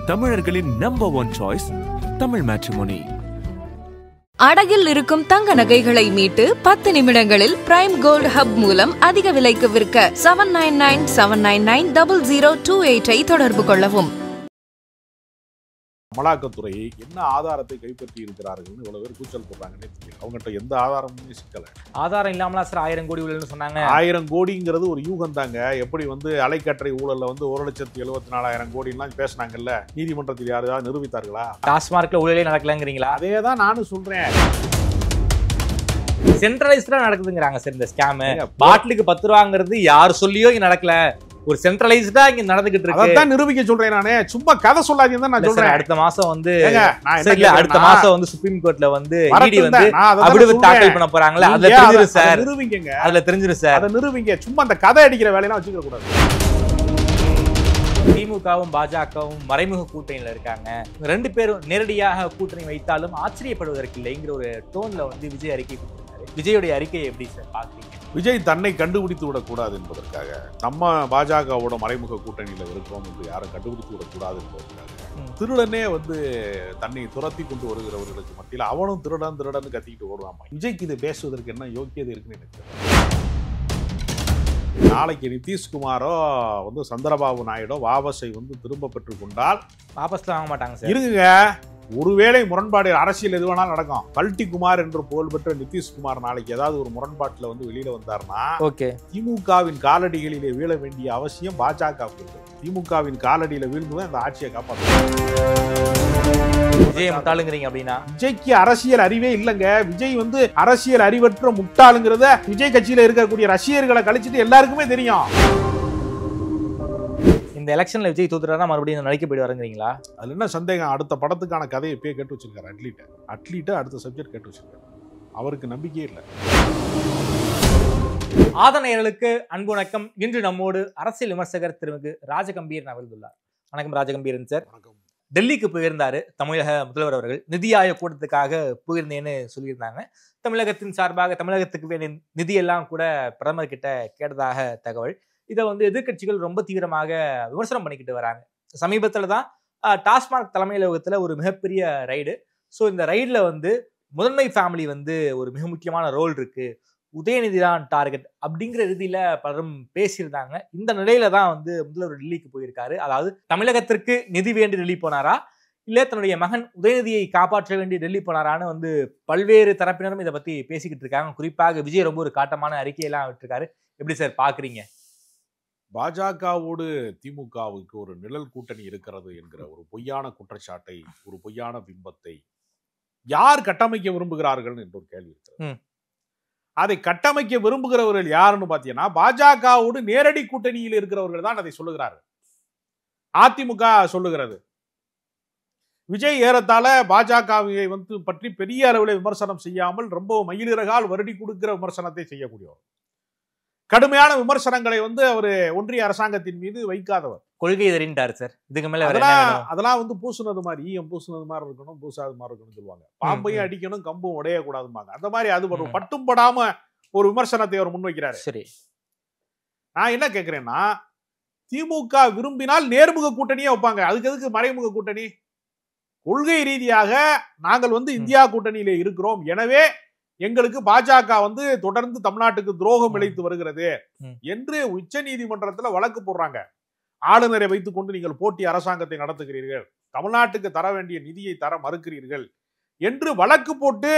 தமிழர்களின் number 1 choice Tamil matrimony. அடகில் இருக்கும் தங்க நகைகளை மீட்டு 10 நிமிடங்களில் பிரைம் கோல்ட் ஹப் மூலம் அதிக விலைக்கு விற்க 7997990028 தொடர்பு கொள்ளவும். அமலாக்கத்துறை என்ன ஆதாரத்தை கைப்பற்றி இருக்கிறார்கள் இவ்வளவு பேர் கூச்சல் போடுறாங்கன்னே தெரியல. அவங்ககிட்ட எந்த ஆதாரமுமே சிக்கல. ஆதாரம் இல்லாமலா சார் 1000 கோடி ஊழல்னு சொன்னாங்க. 1000 கோடிங்கிறது ஒரு யூகம் தாங்க. எப்படி அலைக்கற்றை ஊழல்ல 1,74,000 கோடிலாம் பேசினாங்கல்ல, நீதிமன்றத்தில் யாராவது நிரூபித்தார்களா? டாஸ்மார்க்ல ஊழலே நடக்கலங்கிறீங்களா? அதே தான் நானும் சொல்றேன். சென்ட்ரலைஸ்டா நடக்குதுங்கிறாங்க சார் இந்த ஸ்கேம். பாட்டிலுக்கு 10 ரூபாங்கிறது யார் சொல்லியோ இங்க நடக்கல, ஒரு சென்ட்ரலைஸ்டா இங்க நடந்துகிட்டு இருக்கு. அதான் நிரூபிக்க சொல்றேன். நானே சும்மா கதை சொல்லாதீங்க தான் நான் சொல்றேன். அடுத்த மாசம் சுப்ரீம் கோர்ட்ல இடி அபிடவிட் தாக்கல் பண்ண போறாங்களே, அதுல தெரிஞ்சிரும் சார். நிரூபிங்க, அதுல தெரிஞ்சிரும் சார். அத நிரூபிங்க. சும்மா அந்த கதை அடிக்கிற வேலையெல்லாம் வச்சுக்க கூடாது. திமுகவும் பாஜகவும் மறைமுக கூட்டணியில இருக்காங்க. 2 பேரும் நேரடியாக கூட்டணி வைத்தாலும் ஆச்சரியப்படுவதற்கு இல்லைங்கிற ஒரு டோன்ல விஜய் அறிக்கை கொடுத்திருக்காரு. விஜயுடைய அறிக்கையை எப்படி சார் பாக்குறீங்க? விஜய் தன்னை கண்டுபிடித்து விடக்கூடாது என்பதற்காக, நம்ம பாஜகவோட மறைமுக கூட்டணியில இருக்கிறோம் என்று யாரும் கண்டுபிடித்து விடக்கூடாது என்பதற்காக, திருடனே தன்னை துரத்தி கொண்டு வருகிறவர்களுக்கு மத்தியில் அவனும் திருடன் திருடன் கத்திக்கிட்டு ஓடுவாமா. விஜய்க்கு இது பேசுவதற்கு என்ன யோக்கியதை இருக்குன்னு எனக்கு தெரியல. நாளைக்கு நிதிஷ்குமாரோ சந்திரபாபு நாயுடோ வாபஸை திரும்ப பெற்றுக் கொண்டால் வாபஸ்ல வாங்க மாட்டாங்க சார். இருக்குங்க. ஒருவேளை முரண்பாடு அரசியல் எது வேணாலும் நடக்கும். பல்டி குமார் என்று புகழ்பெற்ற நிதிஷ்குமார் நாளைக்கு ஏதாவது ஒரு முரண்பாட்டுல வெளியில வந்தார்னா, திமுகவின் காலடிகளிலே வீழ வேண்டிய அவசியம் பாஜகவுக்கு இருக்கு. திமுகவின் காலடியில வீழ்ந்துதான் இந்த ஆட்சியை காப்பாற்ற. விஜய் முட்டாளுங்கிறீங்க அப்படின்னா? விஜய்க்கு அரசியல் அறிவே இல்லங்க. விஜய் அரசியல் அறிவற்ற முட்டாளுங்கிறத விஜய் கட்சியில இருக்கக்கூடிய ரசிகர்களை கழிச்சிட்டு எல்லாருக்குமே தெரியும். இந்த எலெக்ஷன்ல விஜய் தோத்துறாரா மறுபடியும் நடிக்க போயிடுவாருங்கிறீங்களா? அதுல என்ன சந்தேகம்? அடுத்த படத்துக்கான கதையை இப்பயே கேட்டு வச்சிருக்காரு. அட்லீட்ட அடுத்த சப்ஜெக்ட் கேட்டு வச்சிருக்காரு. அவருக்கு நம்பிக்கையே இல்லை. ஆதனையர்களுக்கு அன்பு வணக்கம். இன்று நம்மோடு அரசியல் விமர்சகர் திரு ராஜகம்பீரன் அவர்கள். வணக்கம் ராஜகம்பீரன் சார். வணக்கம். டெல்லிக்கு போயிருந்தாரு தமிழக முதல்வர் அவர்கள். நிதி ஆயோக் கூட்டத்துக்காக போயிருந்தேன்னு சொல்லியிருந்தாங்க. தமிழகத்தின் சார்பாக தமிழகத்துக்கு வேண்டிய நிதியெல்லாம் கூட பிரதமர் கிட்ட கேட்டதாக தகவல். இதை எதிர்கட்சிகள் ரொம்ப தீவிரமாக விமர்சனம் பண்ணிக்கிட்டு வராங்க. சமீபத்தில் தான் டாஸ்மாக் தலைமையகத்துல ஒரு மிகப்பெரிய ரைடு. ஸோ இந்த ரைட்ல முதன்மை ஃபேமிலி ஒரு மிக முக்கியமான ரோல் இருக்கு, உதயநிதி தான் டார்கெட் அப்படிங்கிற ரீதியில பலரும் பேசியிருந்தாங்க. இந்த நிலையில தான் முதல்வர் டெல்லிக்கு போயிருக்காரு. அதாவது தமிழகத்திற்கு நிதி வேண்டி டெல்லி போனாரா, இல்ல தன்னுடைய மகன் உதயநிதியை காப்பாற்ற வேண்டி டெல்லி போனாரான்னு பல்வேறு தரப்பினரும் இதை பத்தி பேசிக்கிட்டு இருக்காங்க. குறிப்பாக விஜய் ரொம்ப ஒரு காட்டமான அறிக்கையெல்லாம் விட்டுருக்காரு. எப்படி சார் பாக்குறீங்க? பாஜகவோடு திமுகவுக்கு ஒரு நிழல் கூட்டணி இருக்கிறது என்கிற ஒரு பொய்யான குற்றச்சாட்டை, ஒரு பொய்யான பிம்பத்தை யார் கட்டமைக்க விரும்புகிறார்கள் என்ற ஒரு கேள்வி இருக்கிறது. அதை கட்டமைக்க விரும்புகிறவர்கள் யாருன்னு பாத்தீங்கன்னா, பாஜகவோடு நேரடி கூட்டணியில் இருக்கிறவர்கள் தான் அதை சொல்லுகிறார்கள். அதிமுக சொல்லுகிறது. விஜய் ஏறத்தாழ பாஜகவை பற்றி பெரிய அளவில் விமர்சனம் செய்யாமல் ரொம்ப மயிலிறகால் வருடி கொடுக்கிற விமர்சனத்தை செய்யக்கூடியவர். கடுமையான விமர்சனங்களை அவர் ஒன்றிய அரசாங்கத்தின் மீது வைக்காதவர். கொள்கை எதிரின்றார் சார். இதுக்கு மேல அதெல்லாம் பூசுனது மாதிரி, ஈயம் பூசுனது மாதிரி இருக்கணும், பூசாத மாதிரி இருக்கணும்னு சொல்லுவாங்க. பாம்பையும் அடிக்கணும், கம்பும் உடையக்கூடாதுமாங்க. அந்த மாதிரி அது ஒரு பட்டும் படாம ஒரு விமர்சனத்தை அவர் முன்வைக்கிறார். சரி, நான் என்ன கேட்கிறேன்னா, திமுக விரும்பினால் நேர்முக கூட்டணியே வைப்பாங்க. அதுக்கு எதுக்கு மறைமுக கூட்டணி? கொள்கை ரீதியாக நாங்கள் இந்தியா கூட்டணியிலே இருக்கிறோம், எனவே எங்களுக்கு பாஜக தொடர்ந்து தமிழ்நாட்டுக்கு துரோகம் இழைத்து வருகிறது என்று உச்ச நீதிமன்றத்தில் வழக்கு போடுறாங்க. ஆளுநரை வைத்துக் கொண்டு நீங்கள் போட்டி அரசாங்கத்தை நடத்துகிறீர்கள், தமிழ்நாட்டுக்கு தர வேண்டிய நிதியை தர மறுக்கிறீர்கள் என்று வழக்கு போட்டு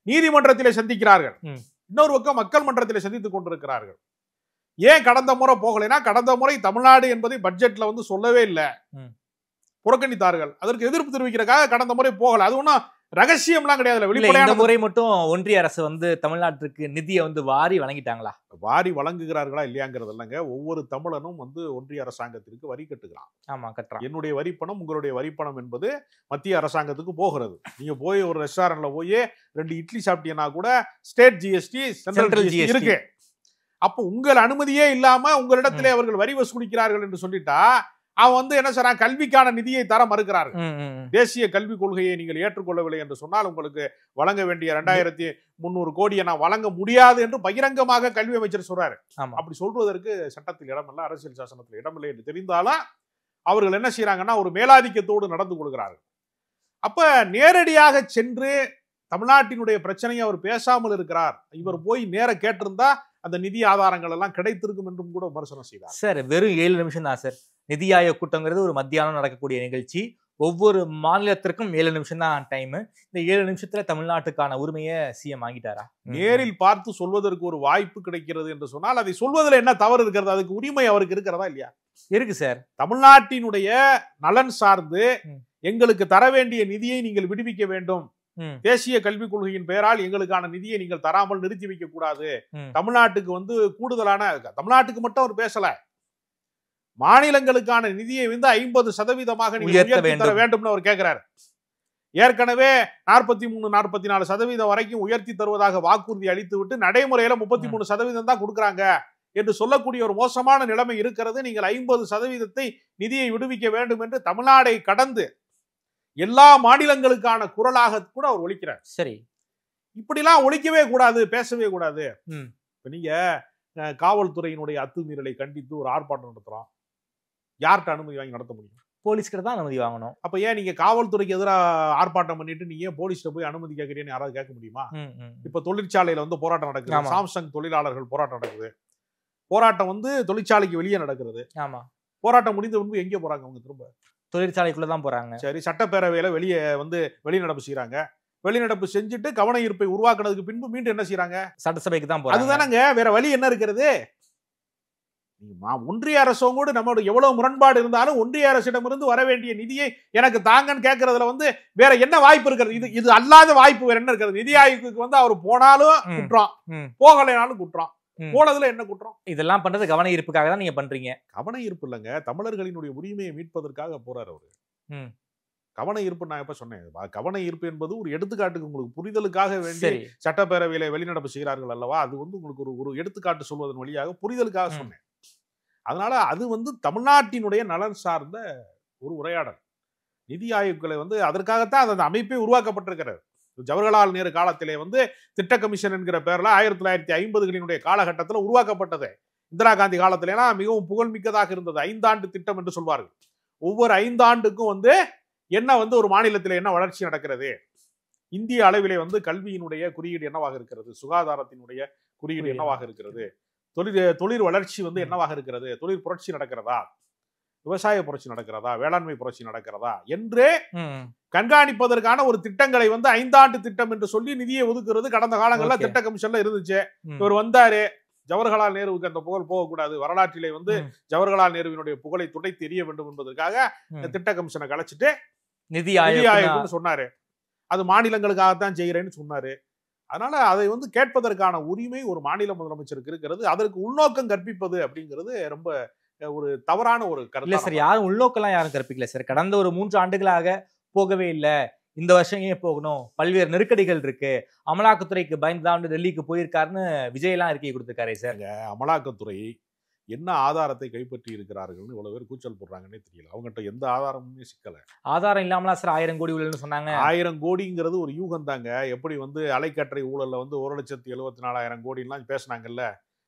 நீதிமன்றத்திலே சந்திக்கிறார்கள். இன்னொரு பக்கம் மக்கள் மன்றத்திலே சந்தித்துக் கொண்டிருக்கிறார்கள். ஏன் கடந்த முறை போகலைன்னா, கடந்த முறை தமிழ்நாடு என்பதை பட்ஜெட்ல சொல்லவே இல்லை, புறக்கணித்தார்கள். அதற்கு எதிர்ப்பு தெரிவிக்கிறதுக்காக கடந்த முறை போகல. அது ஒன்னும் ரகசியம்லாம் கிடையாது. வெளிப்படையான முறை மட்டும் ஒன்றிய அரசு தமிழ்நாட்டுக்கு நிதியை வாரி வழங்கிட்டாங்களா? வாரி வழங்குகிறார்களா இல்லையாங்கிறது இல்லைங்க. ஒவ்வொரு தமிழனும் ஒன்றிய அரசாங்கத்திற்கு வரி கட்டுகிறான். ஆமா, கட்டுறான். என்னுடைய வரிப்பணம், உங்களுடைய வரிப்பணம் என்பது மத்திய அரசாங்கத்துக்கு போகிறது. நீங்க போய் ஒரு ரெஸ்டாரண்ட்ல போய் 2 இட்லி சாப்பிட்டீங்கன்னா கூட ஸ்டேட் ஜிஎஸ்டி, சென்ட்ரல் ஜிஎஸ்டி இருக்கு. அப்போ உங்கள் அனுமதியே இல்லாம உங்களிடத்திலே அவர்கள் வரி வசூலிக்கிறார்கள் என்று சொல்லிட்டா, அவன் என்ன சொல்றான்? கல்விக்கான நிதியை தர மறுக்கிறார்கள். தேசிய கல்விக் கொள்கையை நீங்கள் ஏற்றுக்கொள்ளவில்லை என்று சொன்னால் உங்களுக்கு வழங்க வேண்டிய 2300 கோடியை நான் வழங்க முடியாது என்று பகிரங்கமாக கல்வி அமைச்சர் சொல்றாரு. அப்படி சொல்வதற்கு சட்டத்தில் இடமில்லை, அரசியல் சாசனத்தில் இடமில்லை என்று தெரிந்தாலும் அவர்கள் என்ன செய்யறாங்கன்னா ஒரு மேலாதிக்கத்தோடு நடந்து கொள்கிறார்கள். அப்ப நேரடியாக சென்று தமிழ்நாட்டினுடைய பிரச்சனையை அவர் பேசாமல் இருக்கிறார். இவர் போய் நேர கேட்டிருந்தா அந்த நிதி ஆதாரங்கள் எல்லாம் கிடைத்திருக்கும் என்றும் கூட விமர்சனம் செய்தார். சார் வெறும் 7 நிமிஷம் தான் சார். நிதி ஆயோக் கூட்டங்கிறது ஒரு மத்தியானம் நடக்கக்கூடிய நிகழ்ச்சி. ஒவ்வொரு மாநிலத்திற்கும் 7 நிமிஷம் தான் டைம். இந்த 7 நிமிஷத்துல தமிழ்நாட்டுக்கான உரிமையை சிஎம் வாங்கிட்டாரா? நேரில் பார்த்து சொல்வதற்கு ஒரு வாய்ப்பு கிடைக்கிறது என்று சொன்னால் அதை சொல்வதில் என்ன தவறு இருக்கிறது? அதுக்கு உரிமை அவருக்கு இருக்கிறதா இல்லையா? இருக்கு சார். தமிழ்நாட்டினுடைய நலன் சார்ந்து எங்களுக்கு தர வேண்டிய நிதியை நீங்கள் விடுவிக்க வேண்டும். தேசிய கல்விக் கொள்கையின் பெயரால் எங்களுக்கான நிதியை நீங்கள் தராமல் நிறுத்தி வைக்க கூடாது. தமிழ்நாட்டுக்கு வந்து கூடுதலான, தமிழ்நாட்டுக்கு மட்டும் அவர் பேசல, மாநிலங்களுக்கான நிதியை வந்து 50% நீங்க உயர்த்தி தர வேண்டும்னு அவர் கேட்கிறார். ஏற்கனவே 43, 44% வரைக்கும் உயர்த்தி தருவதாக வாக்குறுதி அளித்து விட்டு நடைமுறையில 33% தான் கொடுக்குறாங்க என்று சொல்லக்கூடிய ஒரு மோசமான நிலைமை இருக்கிறது. நீங்கள் 50% நிதியை விடுவிக்க வேண்டும் என்று தமிழ்நாடை கடந்து எல்லா மாநிலங்களுக்கான குரலாக கூட அவர் ஒலிக்கிறார். சரி, இப்படிலாம் ஒலிக்கவே கூடாது, பேசவே கூடாது. இப்ப நீங்க காவல்துறையினுடைய அத்துமீறலை கண்டித்து ஒரு ஆர்ப்பாட்டம் நடத்துறோம். யார்கிட்ட அனுமதி வாங்கி நடத்த முடியும்? போலீஸ்கிட்ட தான் அனுமதி வாங்கணும். அப்ப ஏன் நீங்க காவல்துறைக்கு எதிராக ஆர்ப்பாட்டம் பண்ணிட்டு நீங்க ஏன் போலீஸ்ல போய் அனுமதி கேட்கறீங்கன்னு யாராவது கேட்க முடியுமா? இப்ப தொழிற்சாலையில வந்து போராட்டம் நடக்குது, சாம்சங் தொழிலாளர்கள் போராட்டம் நடக்குது. போராட்டம் வந்து தொழிற்சாலைக்கு வெளியே நடக்கிறது. ஆமா, போராட்டம் முடிந்த முன்பு எங்கே போறாங்க? அவங்க திரும்ப தொழிற்சாலைக்குள்ளதான் போறாங்க. சரி, சட்டப்பேரவையில வெளியே வந்து வெளிநடப்பு செய்யறாங்க. வெளிநடப்பு செஞ்சுட்டு கவன ஈர்ப்பை உருவாக்குனதுக்கு பின்பு மீண்டும் என்ன செய்யறாங்க? சட்டசபைக்கு தான் போறாங்க. அதுதானங்க, வேற வழி என்ன இருக்கிறது? ஒன்றிய அரசும் கூட நம்மளோட எவ்வளவு முரண்பாடு இருந்தாலும் ஒன்றிய அரசிடமிருந்து வர வேண்டிய நிதியை எனக்கு தாங்கன்னு கேட்கறதுல வந்து வேற என்ன வாய்ப்பு இருக்கிறது? இது அல்லாத வாய்ப்பு வேற என்ன இருக்கிறது? நிதி ஆயோக்கு வந்து அவர் போனாலும் குற்றம், போகலைனாலும் குற்றம். போனதுல என்ன குற்றம்? இதெல்லாம் பண்றது கவன ஈர்ப்புக்காக தான் நீங்க பண்றீங்க. கவன ஈர்ப்பு இல்லைங்க, தமிழர்களினுடைய உரிமையை மீட்பதற்காக போறாரு அவரு. கவன ஈர்ப்பு நான் எப்ப சொன்னேன்? கவன ஈர்ப்பு என்பது ஒரு எடுத்துக்காட்டுக்கு, உங்களுக்கு புரிதலுக்காக வேண்டி சட்டப்பேரவையில வெளிநடப்பு செய்கிறார்கள் அல்லவா, அது வந்து உங்களுக்கு ஒரு எடுத்துக்காட்டு சொல்வதன் வழியாக புரிதலுக்காக சொன்னேன். அதனால அது வந்து தமிழ்நாட்டினுடைய நலன் சார்ந்த ஒரு உரையாடல். நிதி ஆயோக்களை வந்து அதற்காகத்தான் அந்த அமைப்பே உருவாக்கப்பட்டிருக்கிறது. ஜவஹர்லால் நேரு காலத்திலே வந்து திட்ட கமிஷன் என்கிற பேர்ல 1950களினுடைய காலகட்டத்தில் உருவாக்கப்பட்டது. இந்திரா காந்தி காலத்திலாம் மிகவும் புகழ்மிக்கதாக இருந்தது. 5 ஆண்டு திட்டம் என்று சொல்வார்கள். ஒவ்வொரு 5 ஆண்டுக்கும் வந்து என்ன வந்து ஒரு மாநிலத்தில் என்ன வளர்ச்சி நடக்கிறது, இந்திய அளவிலே வந்து கல்வியினுடைய குறியீடு என்னவாக இருக்கிறது, சுகாதாரத்தினுடைய குறியீடு என்னவாக இருக்கிறது, தொழில் வளர்ச்சி வந்து என்னவாக இருக்கிறது, தொழில் புரட்சி நடக்கிறதா, விவசாய புரட்சி நடக்கிறதா, வேளாண்மை புரட்சி நடக்கிறதா என்று கண்காணிப்பதற்கான ஒரு திட்டங்களை வந்து 5 ஆண்டு திட்டம் என்று சொல்லி நிதியை ஒதுக்குறது கடந்த காலங்கள்ல திட்ட கமிஷன்ல இருந்துச்சு. இவர் வந்தாரு, ஜவஹர்லால் நேருவுக்கு அந்த புகழ் போகக்கூடாது, வரலாற்றிலே வந்து ஜவஹர்லால் நேருவினுடைய புகழை துடைத்து எறிய வேண்டும் என்பதற்காக திட்ட கமிஷனை கலைச்சிட்டு நிதி ஆயோக்னு சொன்னாரு. அது மாநிலங்களுக்காகத்தான் செய்கிறேன்னு சொன்னாரு. அதனால அதை வந்து கேட்பதற்கான உரிமை ஒரு மாநில முதலமைச்சருக்கு இருக்கிறது. அதற்கு உள்நோக்கம் கற்பிப்பது அப்படிங்கிறது ரொம்ப ஒரு தவறான ஒரு கருத்து. சார், யாரும் உள்நோக்கெல்லாம் யாரும் கற்பிக்கல சார். கடந்த ஒரு 3 ஆண்டுகளாக போகவே இல்லை, இந்த வருஷம் ஏன் போகணும், பல்வேறு நெருக்கடிகள் இருக்கு, அமலாக்கத்துறைக்கு பயந்துதான் டெல்லிக்கு போயிருக்காருன்னு விஜய் எல்லாம் அறிக்கை கொடுத்திருக்காரு சார். அமலாக்கத்துறை என்ன ஆதாரத்தை கைப்பற்றி இருக்கிறார்கள்னு இவ்வளவு பேர் கூச்சல் போடுறாங்கன்னே தெரியல. அவங்ககிட்ட எந்த ஆதாரமுமே சிக்கல. ஆதாரம் இல்லாமலா சார் 1000 கோடி ஊழல்னு சொன்னாங்க? 1000 கோடிங்கிறது ஒரு யூகம் தாங்க. எப்படி வந்து அலைக்கற்றை ஊழல்ல வந்து 1,74,000 கோடிலாம் பேசினாங்கல்ல,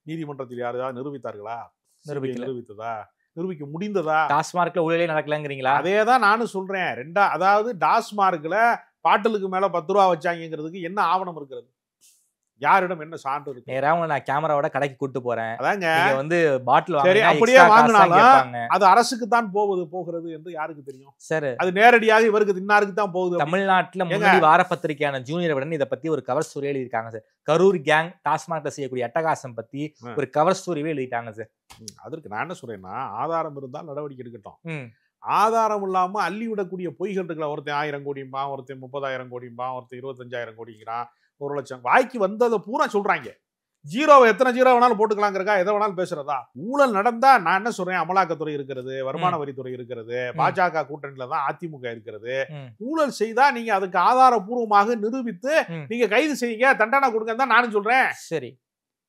நீதிமன்றத்தில் யாராவது நிரூபித்தார்களா? நிரூபித்ததா? நிரூபிக்க முடிந்ததா? டாஸ்மார்க்ல ஊழலே நடக்கலங்கிறீங்களா? அதேதான் நானும் சொல்றேன். அதாவது டாஸ்மார்க்ல பாட்டிலுக்கு மேல 10 ரூபா வச்சாங்கிறதுக்கு என்ன ஆவணம் இருக்கிறது? யாரிடம் என்ன சான்று இருக்கு? நேராக நான் கேமராவோட கடைக்கு கூட்டு போறேன், அதாங்க வந்து பாட்டில் சரி அப்படியே வாங்கினாலும் அது அரசுக்கு தான் போகிறது என்று யாருக்கு தெரியும்? சரி, அது நேரடியாக இவருக்கு இன்னாருக்கு தான் போகுது. தமிழ்நாட்டுல முன்னாடி வார பத்திரிகையான ஜூனியர் விடன் இதை பத்தி ஒரு கவர் ஸ்டோரி எழுதியிருக்காங்க சார். கரூர் கேங் டாஸ்மார்க்ல செய்யக்கூடிய அட்டகாசம் பத்தி ஒரு கவர் ஸ்டோரியே எழுதிட்டாங்க சார். அதற்கு நான் என்ன சொல்றேன்னா, ஆதாரம் இருந்தால் நடவடிக்கை எடுக்கட்டும். ஆதாரம் இல்லாம அள்ளி விடக்கூடிய பொய்கள் இருக்குல்ல, ஒருத்தன் 1000 கோடிம்பா, ஒருத்தன் 30,000 கோடிம்பா, ஒருத்தன் 25,000 கோடிங்கிறான், 1 லட்சம் வாய்க்கு வந்ததை பூரா சொல்றாங்க. ஜீரோவை எத்தனை ஜீரோ வேணாலும் போட்டுக்கலாங்கிறக்கா எதை வேணாலும் பேசுறதா? ஊழல் நடந்தா நான் என்ன சொல்றேன், அமலாக்கத்துறை இருக்கிறது, வருமான வரித்துறை இருக்கிறது, பாஜக கூட்டணியில தான் அதிமுக இருக்கிறது. ஊழல் செய்தா நீங்க அதுக்கு ஆதாரபூர்வமாக நிரூபித்து நீங்க கைது செய்யுங்க, தண்டனை கொடுங்க தான் நானும் சொல்றேன். சரி,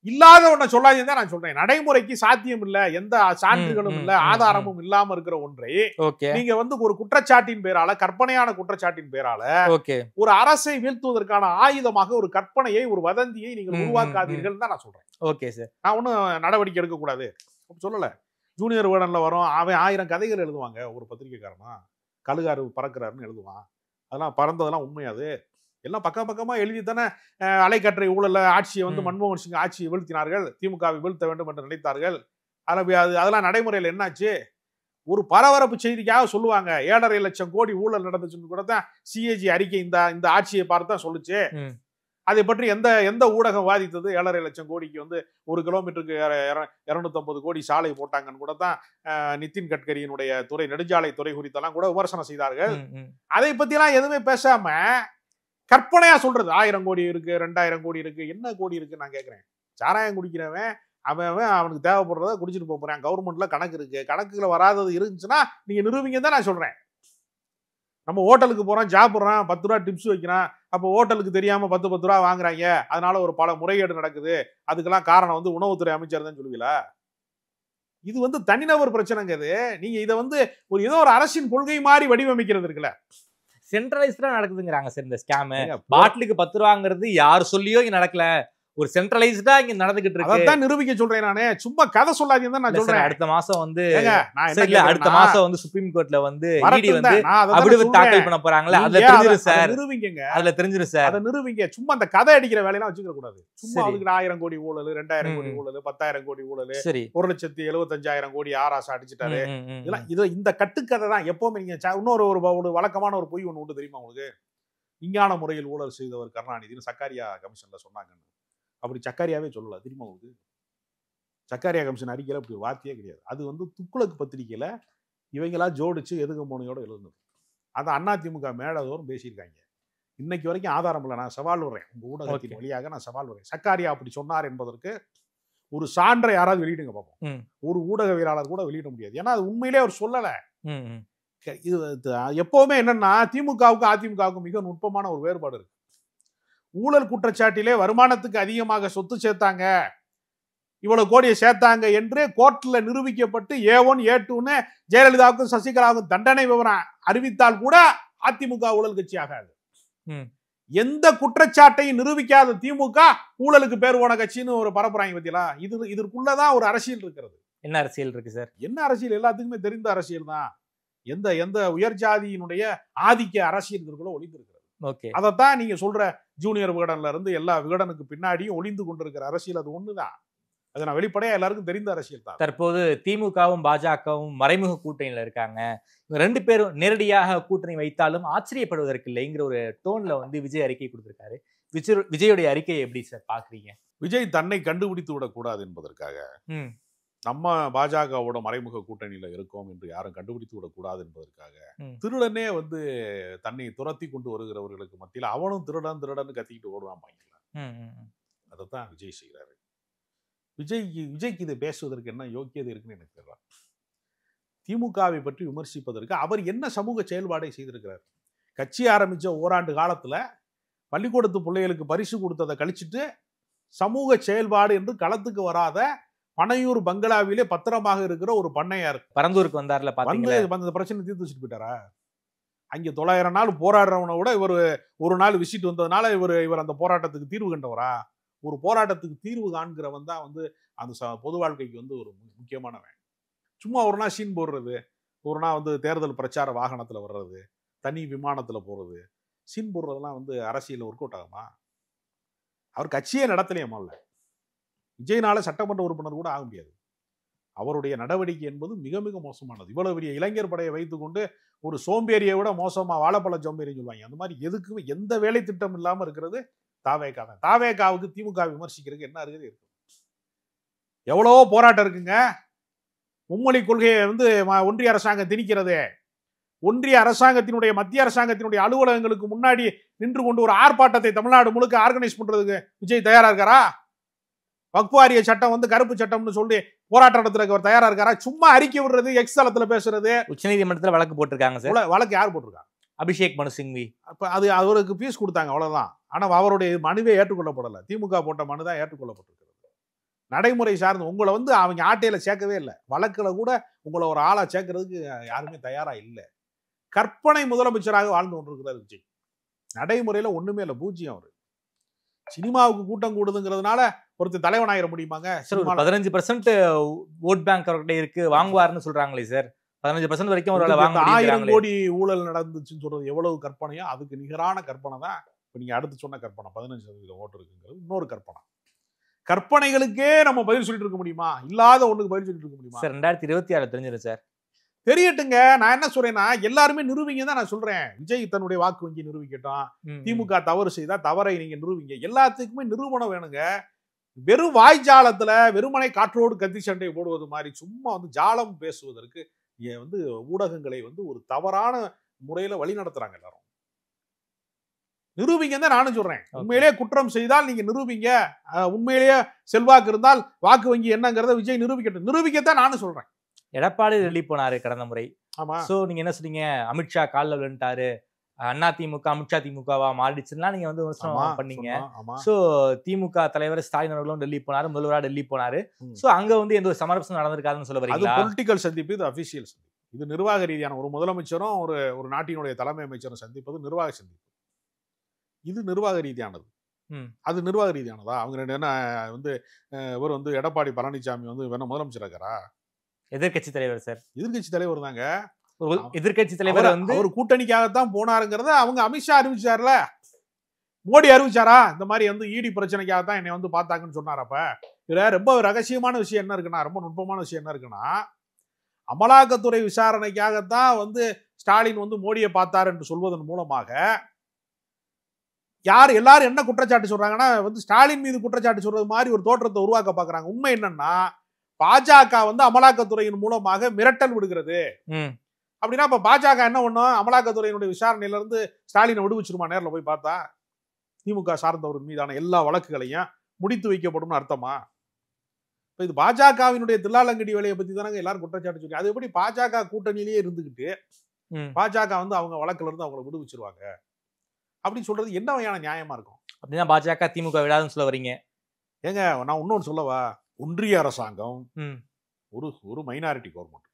இல்லாத ஒன்றை சொல்லாதீங்க தான் நான் சொல்றேன். நடைமுறைக்கு சாத்தியம் இல்ல, எந்த சான்றுகளும் இல்ல, ஆதாரமும் இல்லாம இருக்கிற ஒன்றை நீங்க வந்து ஒரு குற்றச்சாட்டின் பேரால, கற்பனையான குற்றச்சாட்டின் பேரால ஒரு அரசை வீழ்த்துவதற்கான ஆயுதமாக ஒரு கற்பனையை, ஒரு வதந்தியை நீங்கள் உருவாக்காதீர்கள் தான் நான் சொல்றேன். ஓகே சார், நான் ஒன்னும் நடவடிக்கை எடுக்க கூடாது சொல்லல. ஜூனியர் வேடன்ல வரும். அவன் 1000 கதைகள் எழுதுவாங்க. ஒரு பத்திரிகைக்காரனா கழுகாரு பறக்கிறாருன்னு எழுதுவான். அதெல்லாம் பறந்ததெல்லாம் உண்மையாது. எல்லாம் பக்கமா எழுதி தானே அலைக்கற்றை ஊழல ஆட்சியை வந்து மன்மோகன் சிங் ஆட்சியை வீழ்த்தினார்கள். திமுகவை வீழ்த்த வேண்டும் என்று நினைத்தார்கள். அதெல்லாம் நடைமுறையில் என்னாச்சு? ஒரு பரபரப்பு செய்திக்காக சொல்லுவாங்க. 7.5 லட்சம் கோடி ஊழல் நடந்துச்சுன்னு கூட தான் சிஏஜி அறிக்கை இந்த ஆட்சியை பார்த்து தான் சொல்லுச்சு. அதை பற்றி எந்த ஊடகம் வாதித்தது? 7.5 லட்சம் கோடிக்கு வந்து 1 கிலோமீட்டருக்கு 250 கோடி சாலை போட்டாங்கன்னு கூட தான் நிதின் கட்கரியினுடைய துறை, நெடுஞ்சாலை துறை குறித்தெல்லாம் கூட விமர்சனம் செய்தார்கள். அதை பத்திலாம் எதுவுமே பேசாம கற்பனையா சொல்றது 1000 கோடி இருக்கு, 2000 கோடி இருக்கு. என்ன கோடி இருக்கு நான் கேட்கிறேன். சாராயம் குடிக்கிறவன் அவனுக்கு தேவைப்படுறத குடிச்சிட்டு போறேன். கவர்மெண்ட்ல கணக்கு இருக்கு. கணக்குல வராதது இருந்துச்சுன்னா நீங்க நிரூபிங்க தான் நான் சொல்றேன். நம்ம ஹோட்டலுக்கு போறோம், சாப்பிட்றோம், 10 ரூபா டிப்ஸ் வைக்கிறான். அப்போ ஹோட்டலுக்கு தெரியாம 10 ரூபா வாங்குறாங்க. அதனால ஒரு பல முறைகேடு நடக்குது. அதுக்கெல்லாம் காரணம் வந்து உணவுத்துறை அமைச்சர் தான் சொல்லுவீங்களா? இது வந்து தனிநபர் பிரச்சனைங்கிறது. நீங்க இதை வந்து ஏதோ ஒரு அரசின் கொள்கை மாதிரி வடிவமைக்கிறது இருக்குல்ல. சென்ட்ரலைஸ்டா நடக்குதுங்கிறாங்க சார் இந்த ஸ்கேம். பாட்டிலுக்கு 10 ரூபாங்கிறது யார் சொல்லியோ இங்க நடக்கல. ஒரு சென்ட்ரலைஸ்டா இங்க நடந்துகிட்டு இருக்கு. அதான் நிரூபிக்க சொல்றேன் நானே. சும்மா கதை சொல்லாதீங்க தான் நான் சொல்றேன். அடுத்த மாசம் வந்து சுப்ரீம் கோர்ட்ல வந்து இடி வந்து அபிடவிட் தாக்கல் பண்ண போறாங்க. அதுல தெரிஞ்சிரும் சார். நிரூபிங்க. அதுல தெரிஞ்சிரும் சார். அத நிரூபிங்க. சும்மா அந்த கதை அடிக்கிற வேலையெல்லாம் வச்சுக்க கூடாது. சும்மா அதுக்கு 1000 கோடி ஊழல், 2000 கோடி ஊழல், 10000 கோடி ஊழல், 1,75,000 கோடி ஆராசா அடிச்சிட்டாரு. இதெல்லாம் இந்த கட்டுக்கதை தான். எப்பவுமே நீங்க இன்னொரு வழக்கமான ஒரு பொய் ஒண்ணு உண்டு தெரியுமா உங்களுக்கு? விஞ்ஞான முறையில் ஊழல் செய்தவர் கருணாநிதினு சக்காரியா கமிஷன்ல சொன்னாங்க. அப்படி சக்காரியாவே சொல்லல. தெரியுமா உங்களுக்கு? சக்காரியா கமிஷன் அறிக்கையில அப்படி வார்த்தையே கிடையாது. அது வந்து துக்குளக்கு பத்திரிகையில இவங்களா ஜோடிச்சு எதுக்கு மோனையோட எழுதுனது. அதை அதிமுக மேலதோறும் பேசியிருக்காங்க. இன்னைக்கு வரைக்கும் ஆதாரம் இல்லை. நான் சவால் விடுறேன். உங்க ஊடகத்தின் வழியாக நான் சவால் விடுறேன். சக்காரியா அப்படி சொன்னார் என்பதற்கு ஒரு சான்றை யாராவது வெளியிடுங்க பார்ப்போம். ஒரு ஊடகவியலாளர் கூட வெளியிட முடியாது. ஏன்னா அது உண்மையிலே அவர் சொல்லல. இது எப்பவுமே என்னன்னா திமுகவுக்கும் அதிமுகவுக்கும் மிக நுட்பமான ஒரு வேறுபாடு இருக்கு. ஊழல் குற்றச்சாட்டிலே வருமானத்துக்கு அதிகமாக சொத்து சேர்த்தாங்க, இவ்வளவு கோடியை சேர்த்தாங்க என்று கோர்ட்ல நிரூபிக்கப்பட்டு A1 A2ன்னு ஜெயலலிதாவுக்கும் சசிகலாவுக்கும் தண்டனை விவரம் அறிவித்தால் கூட அதிமுக ஊழல் கட்சி ஆகாது. எந்த குற்றச்சாட்டையும் நிரூபிக்காத திமுக ஊழலுக்கு பேர் போன கட்சின்னு ஒரு பரப்புறாங்க பத்தியா? இதற்குள்ளதான் ஒரு அரசியல் இருக்கிறது. என்ன அரசியல் இருக்கு சார்? என்ன அரசியல்? எல்லாத்துக்குமே தெரிந்த அரசியல் தான். எந்த உயர் ஜாதியினுடைய ஆதிக்க அரசியல் இதற்குள்ள ஒளிந்திருக்கிறது. அதைத்தான் நீங்க சொல்ற ஜூனியர் விகடன்ல இருந்து எல்லா விகடனுக்கு பின்னாடியும் ஒளிந்து கொண்டிருக்கிற அரசியல் அது ஒண்ணுதான். அது நான் வெளிப்படையா எல்லாருக்கும் தெரிந்த அரசியல் தான். தற்போது திமுகவும் பாஜகவும் மறைமுக கூட்டணியில இருக்காங்க. இவங்க 2 பேரும் நேரடியாக கூட்டணி வைத்தாலும் ஆச்சரியப்படுவதற்கு இல்லைங்கிற ஒரு டோன்ல வந்து விஜய் அறிக்கை கொடுத்திருக்காரு. விஜயுடைய அறிக்கையை எப்படி சார் பாக்குறீங்க? விஜய் தன்னை கண்டுபிடித்து விடக்கூடாது என்பதற்காக நம்ம பாஜகவோட மறைமுக கூட்டணியில இருக்கோம் என்று யாரும் கண்டுபிடித்து விடக்கூடாது என்பதற்காக திருடனே வந்து தன்னை துரத்தி கொண்டு வருகிறவர்களுக்கு மத்தியில் அவனும் திருடன் கத்திக்கிட்டு ஓடுவான் பாய்க்கலாம். அதைத்தான் விஜய் செய்கிறாரு. விஜய்க்கு இதை பேசுவதற்கு என்ன யோக்கியதை இருக்குன்னு எனக்கு தெரியல. திமுகவை பற்றி விமர்சிப்பதற்கு அவர் என்ன சமூக செயல்பாடை செய்திருக்கிறார்? கட்சி ஆரம்பிச்ச ஓராண்டு காலத்துல பள்ளிக்கூடத்து பிள்ளைகளுக்கு பரிசு கொடுத்ததை கழிச்சுட்டு சமூக செயல்பாடு என்று களத்துக்கு வராத பனையூர் பங்களாவிலே பத்திரமாக இருக்கிற ஒரு பண்ணையார் பரந்தூருக்கு வந்தார்ல, அந்த பிரச்சனை தீர்த்து வச்சுட்டு போயிட்டாரா? அங்கே 900 நாள் போராடுறவனை விட இவர் ஒரு நாள் விசிட் வந்ததுனால இவர் அந்த போராட்டத்துக்கு தீர்வு கண்டவரா? ஒரு போராட்டத்துக்கு தீர்வு காண்கிறவன் தான் வந்து அந்த பொது வாழ்க்கைக்கு வந்து ஒரு முக்கியமானவன். சும்மா ஒரு நாள் சீன் போடுறது, ஒரு நாள் வந்து தேர்தல் பிரச்சார வாகனத்துல வர்றது, தனி விமானத்துல போறது, சீன் போடுறதெல்லாம் வந்து அரசியல் ஒர்க் அவுட் ஆகுமா? அவர் கட்சியே நடத்தலையமா? இல்ல விஜய்னால சட்டமன்ற உறுப்பினர் கூட ஆக முடியாது. அவருடைய நடவடிக்கை என்பது மிக மிக மோசமானது. இவ்வளவு பெரிய இளைஞர் படையை வைத்துக்கொண்டு ஒரு சோம்பேறியை விட மோசமா வாழைப்பழ சோம்பேறின்னு சொல்லுவாங்க. அந்த மாதிரி எதுக்குமே எந்த வேலை திட்டம் இல்லாம இருக்கிறது தாவேகா தான். தாவேகாவுக்கு திமுக விமர்சிக்கிறதுக்கு என்ன இருக்குது? எவ்வளவோ போராட்டம் இருக்குங்க. மும்மொழி கொள்கையை வந்து ஒன்றிய அரசாங்கம் திணிக்கிறது. ஒன்றிய அரசாங்கத்தினுடைய மத்திய அரசாங்கத்தினுடைய அலுவலகங்களுக்கு முன்னாடி நின்று கொண்டு ஒரு ஆர்ப்பாட்டத்தை தமிழ்நாடு முழுக்க ஆர்கனைஸ் பண்றதுக்கு விஜய் தயாரா இருக்காரா? வக்ஃப் வாரிய சட்டம் வந்து கருப்பு சட்டம்னு சொல்லி போராட்டம் நடத்துறதுக்கு அவர் தயாரா இருக்காரா? சும்மா அறிக்கை விடுறது, எக்ஸ் தளத்துல பேசுறது. உச்சநீதிமன்றத்தில் வழக்கு போட்டிருக்காங்க சார். வழக்கு யார் போட்டிருக்காங்க? அபிஷேக் மனு சிங்வி. அப்ப அது அவருக்கு பீஸ் கொடுத்தாங்க, அவ்வளவுதான். ஆனா அவருடைய மனுவே ஏற்றுக்கொள்ளப்படலை. திமுக போட்ட மனு தான் ஏற்றுக்கொள்ளப்பட்டிருக்கிறது. நடைமுறை சார்ந்து உங்களை வந்து அவங்க ஆட்டையில சேர்க்கவே இல்லை. வழக்குல கூட உங்களை ஒரு ஆளா சேர்க்கறதுக்கு யாருமே தயாரா இல்லை. கற்பனை முதலமைச்சராக வாழ்ந்து கொண்டிருக்கிறார் விஜய். நடைமுறையில ஒண்ணுமே இல்லை, பூஜ்ஜியம். அவரு சினிமாவுக்கு கூட்டம் கூடுதுங்கிறதுனால ஒருத்தர் தலைவன் ஆயிட முடியுமாங்க? சார், ஒரு 15% ஓட் பேங்க் அவர்கிட்ட இருக்கு, வாங்குவாருன்னு சொல்றாங்களே சார். 15% வரைக்கும் ஒரு வாங்க 1000 கோடி ஊழல் நடந்துச்சுன்னு சொல்றது எவ்வளவு கற்பனையோ அதுக்கு நிகரான கற்பனை தான் இப்ப நீங்க அடுத்து சொன்ன கற்பனை. 15% ஓட்டு இருக்குங்கிறது இன்னொரு கற்பனை. கற்பனைகளுக்கே நம்ம பதில் சொல்லிட்டு இருக்க முடியுமா? இல்லாத ஒண்ணுக்கு பதில் சொல்லிட்டு இருக்க முடியுமா? சார் 2026 தெரிஞ்சிடும் சார். தெரியட்டுங்க. நான் என்ன சொல்றேன்னா, எல்லாருமே நிரூபிங்க தான் நான் சொல்றேன். விஜய் தன்னுடைய வாக்கு வங்கி நிரூபிக்கட்டும், திமுக தவறு செய்தா தவறை நீங்க நிரூபிங்க. எல்லாத்துக்குமே நிரூபணம் வேணுங்க. வெறும் வாய்ஜாலத்துல வெறுமனை காற்றோடு கத்தி சண்டை போடுவது மாதிரி சும்மா வந்து ஜாலம் பேசுவதற்கு வந்து ஊடகங்களை வந்து ஒரு தவறான முறையில வழி நடத்துறாங்க எல்லாரும். நிரூபிங்க தான் நானும் சொல்றேன். உண்மையிலேயே குற்றம் செய்தால் நீங்க நிரூபிங்க. உண்மையிலேயே செல்வாக்கு இருந்தால் வாக்கு வங்கி என்னங்கிறத விஜய் நிரூபிக்கட்டும். நிரூபிக்கத்தான் நானும் சொல்றேன். எடப்பாடி டெல்லி போனாரு கடந்த முறை. ஆமா. சோ நீங்க என்ன சொன்னீங்க, அமித்ஷா காலில் விழுந்துட்டாரு, அண்ணா திமுக அமித்ஷா திமுகவா மாறிடுச்சுன்னா நீங்க வந்து விமர்சனம் பண்ணீங்க. சோ திமுக தலைவர் ஸ்டாலின் அவர்களும் டெல்லி போனாரு, முதல்வரா டெல்லி போனாரு. சோ அங்க வந்து எந்த ஒரு சமரசம் நடந்திருக்காதுன்னு சொல்ல வரீங்களா? அது பொலிட்டிக்கல் சந்திப்பு, இது அபிஷியல் சந்திப்பு. இது நிர்வாக ரீதியான ஒரு முதலமைச்சரும் ஒரு நாட்டினுடைய தலைமை அமைச்சரும் சந்திப்பது நிர்வாக சந்திப்பு. இது நிர்வாக ரீதியானது. அது நிர்வாக ரீதியானதா? அவங்க ரெண்டு என்ன வந்து இவர் வந்து எடப்பாடி பழனிசாமி வந்து வேணா முதலமைச்சர் இருக்கிறா? எதிர்கட்சி தலைவர் சார். எதிர்கட்சி தலைவர் தாங்க. எதிர்கட்சி தலைவர் வந்து ஒரு கூட்டணிக்காகத்தான் போனாருங்கிறத அவங்க அமித்ஷா அறிவிச்சார்ல. மோடி அறிவிச்சாரா இந்த மாதிரி வந்து இடி பிரச்சனைக்காகத்தான் என்னை வந்து பார்த்தாங்கன்னு சொன்னாரப்ப? இதுல ரொம்ப ரகசியமான விஷயம் என்ன இருக்குன்னா, ரொம்ப நுட்பமான விஷயம் என்ன இருக்குன்னா, அமலாக்கத்துறை விசாரணைக்காகத்தான் வந்து ஸ்டாலின் வந்து மோடியை பார்த்தார் என்று சொல்வதன் மூலமாக எல்லாரும் என்ன குற்றச்சாட்டு சொல்றாங்கன்னா, வந்து ஸ்டாலின் மீது குற்றச்சாட்டு சொல்றது மாதிரி ஒரு தோற்றத்தை உருவாக்க பாக்குறாங்க. உண்மை என்னன்னா, பாஜக வந்து அமலாக்கத்துறையின் மூலமாக மிரட்டல் விடுகிறது. அப்படின்னா இப்ப பாஜக என்ன பண்ணும்? அமலாக்கத்துறையினுடைய விசாரணையில இருந்து ஸ்டாலினை விடுவிச்சிருமா? நேரில் போய் பார்த்தா திமுக சார்ந்தவர்கள் மீதான எல்லா வழக்குகளையும் முடித்து வைக்கப்படும் அர்த்தமா? இப்ப இது பாஜகவினுடைய தில்லாலங்கடி வேலையை பத்தி தானங்க எல்லாரும் குற்றச்சாட்டு சொல்லி, அது எப்படி பாஜக கூட்டணியிலேயே இருந்துகிட்டு பாஜக வந்து அவங்க வழக்குல இருந்து அவங்களை விடுவிச்சிருவாங்க அப்படின்னு சொல்றது என்ன வகையான நியாயமா இருக்கும்? அப்படின்னா பாஜக திமுக விடாதுன்னு சொல்ல வரீங்க? ஏங்க நான் இன்னொன்னு சொல்லவா? ஒன்றிய அரசாங்கம் ஒரு மைனாரிட்டி கவர்மெண்ட்.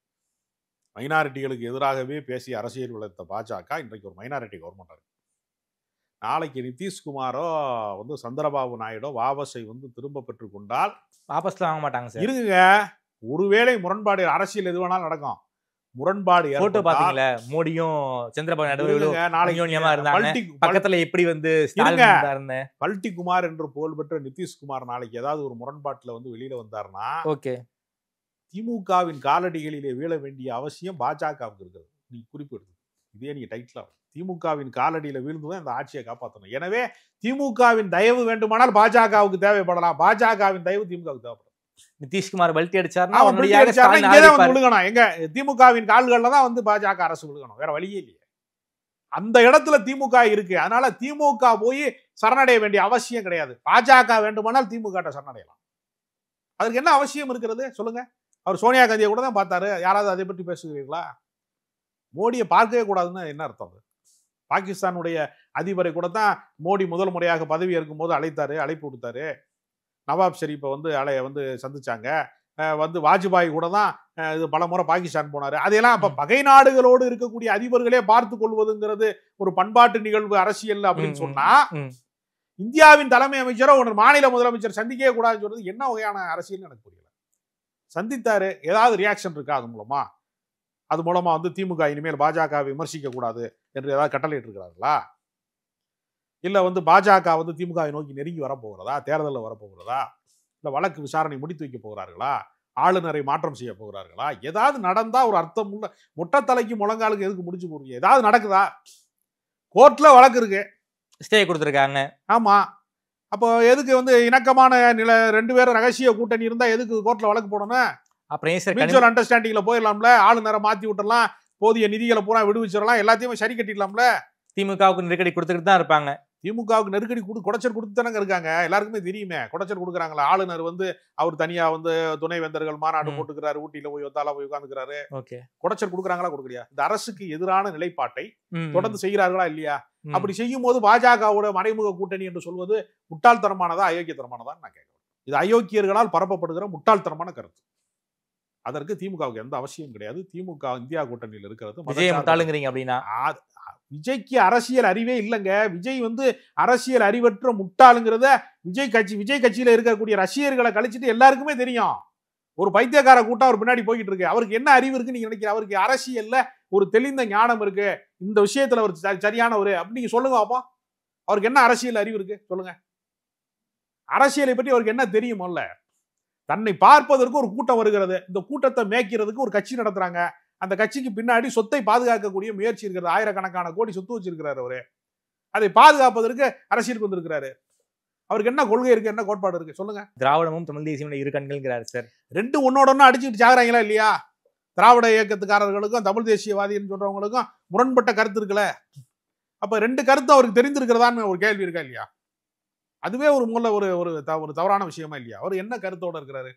மைனாரிட்டிகளுக்கு எதிராகவே பேசி அரசியல் வளர்த்த பாஜக இன்றைக்கு ஒரு மைனாரிட்டி கவர்மெண்ட் இருக்கு. நாளைக்கு நிதிஷ்குமாரோ வந்து சந்திரபாபு நாயுடோ வாபஸை வந்து திரும்ப பெற்றுக் கொண்டால் வாபஸ்ல வாங்க மாட்டாங்க சார். இருங்க, ஒருவேளை முரண்பாடு அரசியல் எது வேணாலும் நடக்கும். முரண்பாடு போட்டோ பாத்தீங்களா? மோடியும் சந்திரபாபு நாயுடு பக்கத்துல எப்படி வந்து பல்டி குமார் என்று புகழ்பெற்ற நிதிஷ்குமார் நாளைக்கு ஏதாவது ஒரு முரண்பாட்டுல வந்து வெளியில வந்தாருன்னா ஓகே, திமுகவின் காலடிகளிலே வீழ வேண்டிய அவசியம் பாஜகவுக்கு இருக்கிறது. நீ குறிப்பிடுது இதே நீங்க டைட்டில் திமுகவின் காலடியில வீழ்ந்துதான் இந்த ஆட்சியை காப்பாற்றணும். எனவே திமுகவின் தயவு வேண்டுமானால் பாஜகவுக்கு தேவைப்படலாம், பாஜகவின் தயவு திமுகவுக்கு தேவைப்படும். நிதிஷ்குமார் பல்ட்டி அடிச்சாருன்னா விழுகணும். எங்க திமுகவின் கால்கள்ல தான் வந்து பாஜக அரசு விழுகணும், வேற வழியே இல்லையே. அந்த இடத்துல திமுக இருக்கு. அதனால திமுக போய் சரணடைய வேண்டிய அவசியம் கிடையாது. பாஜக வேண்டுமானால் திமுக சரணடையலாம். அதுக்கு என்ன அவசியம் இருக்கிறது சொல்லுங்க? அவர் சோனியா காந்தியை கூட தான் பார்த்தாரு. யாராவது அதை பற்றி பேசுகிறீர்களா? மோடியை பார்க்கவே கூடாதுன்னு என்ன அர்த்தம்? பாகிஸ்தானுடைய அதிபரை கூட தான் மோடி முதல் முறையாக பதவி ஏற்கும் போது அழைப்பு கொடுத்தாரு. நவாப் ஷெரீப்பை வந்து சந்திச்சாங்க. வந்து வாஜ்பாய் கூட தான் இது பல முறை பாகிஸ்தான் போனாரு. அதையெல்லாம் அப்ப பகை நாடுகளோடு இருக்கக்கூடிய அதிபர்களே பார்த்து கொள்வதுங்கிறது ஒரு பண்பாட்டு நிகழ்வு அரசியல் அப்படின்னு சொன்னா, இந்தியாவின் தலைமை அமைச்சரோ ஒரு மாநில முதலமைச்சர் சந்திக்கவே கூடாதுன்னு சொல்றது என்ன வகையான அரசியல் எனக்கு புரியல. சந்தித்தாரு, ஏதாவது ரியாக்ஷன் இருக்கா? அது மூலமா வந்து திமுக இனிமேல் பாஜக விமர்சிக்க கூடாது என்று ஏதாவது கட்டளையிட்டு இருக்கிறார்களா? இல்ல வந்து பாஜக வந்து திமுகவை நோக்கி நெருங்கி வரப்போகிறதா? தேர்தலில் வரப்போகிறதா? இல்ல வழக்கு விசாரணை முடித்து வைக்க போகிறார்களா? ஆளுநரை மாற்றம் செய்ய போகிறார்களா? ஏதாவது நடந்தா ஒரு அர்த்தம் உள்ள முட்டத்தலைக்கு முழங்காலுக்கு எதுக்கு முடிச்சு போடுறீங்க? ஏதாவது நடக்குதா? கோர்ட்ல வழக்கு இருக்கு, ஸ்டே கொடுத்துருக்காங்க. ஆமா, அப்போ எதுக்கு வந்து இணக்கமான ரெண்டு பேரும் ரகசிய கூட்டணி இருந்தா எதுக்கு கோர்ட்ல வழக்கு போடணும்? அப்புறம் அண்டர்ஸ்டாண்டிங்ல போயிடலாம்ல, ஆளுநரை மாத்தி விட்டுறலாம், போதிய நிதிகளை பூரா விடுவிச்சிடலாம், எல்லாத்தையுமே சரி கட்டிடலாம்ல. திமுகவுக்கு நெருக்கடி கொடுத்துக்கிட்டு தான் இருப்பாங்க. திமுகவுக்கு நெருக்கடி குடைச்சல் கொடுத்து தானங்க இருக்காங்க. எல்லாருக்குமே தெரியுமே குடைச்சல் கொடுக்குறாங்களா. ஆளுநர் வந்து அவர் தனியா வந்து துணைவேந்தர்கள் மாநாடு போட்டுக்கிறாரு, ஊட்டியில போய் போய் உட்காந்துக்கிறாரு. குடைச்சல் கொடுக்குறாங்களா கொடுக்கலையா? இந்த அரசுக்கு எதிரான நிலைப்பாட்டை தொடர்ந்து செய்கிறார்களா இல்லையா? அப்படி செய்யும் போது பாஜகவோட மறைமுக கூட்டணி என்று சொல்வது முட்டாள்தனமானதா அயோக்கியத்தனமானதா நான் கேட்கிறேன். இது அயோக்கியர்களால் பரப்பப்படுகிற முட்டாள்தனமான கருத்து. அதற்கு திமுகவுக்கு எந்த அவசியம் கிடையாது. திமுக இந்தியா கூட்டணியில் இருக்கிறது விஜய்க்கு அரசியல் அறிவே இல்லைங்க. விஜய் வந்து அரசியல் அறிவற்ற முட்டாளுங்கிறத விஜய் கட்சியில இருக்கக்கூடிய ரசிகர்களை கழிச்சிட்டு எல்லாருக்குமே தெரியும். ஒரு பைத்தியக்கார கூட்டம் அவர் பின்னாடி போய்கிட்டு இருக்கு. அவருக்கு என்ன அறிவு இருக்கு நீங்க நினைக்கிற? அவருக்கு அரசியல்ல ஒரு தெளிந்த ஞானம் இருக்கு, இந்த விஷயத்துல அவர் சரியானவர் அப்படின்னு நீங்க சொல்லுங்க அப்போ. அவருக்கு என்ன அரசியல் அறிவு இருக்கு சொல்லுங்க. அரசியலை பற்றி அவருக்கு என்ன தெரியுமல்ல? தன்னை பார்ப்பதற்கு ஒரு கூட்டம் வருகிறது, இந்த கூட்டத்தை மேய்க்கிறதுக்கு ஒரு கட்சி நடத்துறாங்க, அந்த கட்சிக்கு பின்னாடி சொத்தை பாதுகாக்கக்கூடிய முயற்சி இருக்கிறது, ஆயிரக்கணக்கான கோடி சொத்து வச்சிருக்கிறாரு அவரு, அதை பாதுகாப்பதற்கு அரசியலுக்கு வந்திருக்கிறாரு. அவருக்கு என்ன கொள்கை இருக்கு, என்ன கோட்பாடு இருக்கு சொல்லுங்க. திராவிடமும் தமிழ் தேசியம் இரு கண்கள்ங்கிறாரு சார். ரெண்டு ஒன்னோட ஒன்னு அடிச்சுட்டு சாகுறாங்களா இல்லையா? திராவிட இயக்கத்துக்காரர்களுக்கும் தமிழ் தேசியவாதின்னு சொல்றவங்களுக்கும் முரண்பட்ட கருத்து இருக்குல்ல. அப்ப ரெண்டு கருத்து அவருக்கு தெரிந்திருக்கிறதான்னு ஒரு கேள்வி இருக்கா இல்லையா? அதுவே ஒரு மூல ஒரு தவறான விஷயமா இல்லையா? அவர் என்ன கருத்தோட இருக்கிறாரு?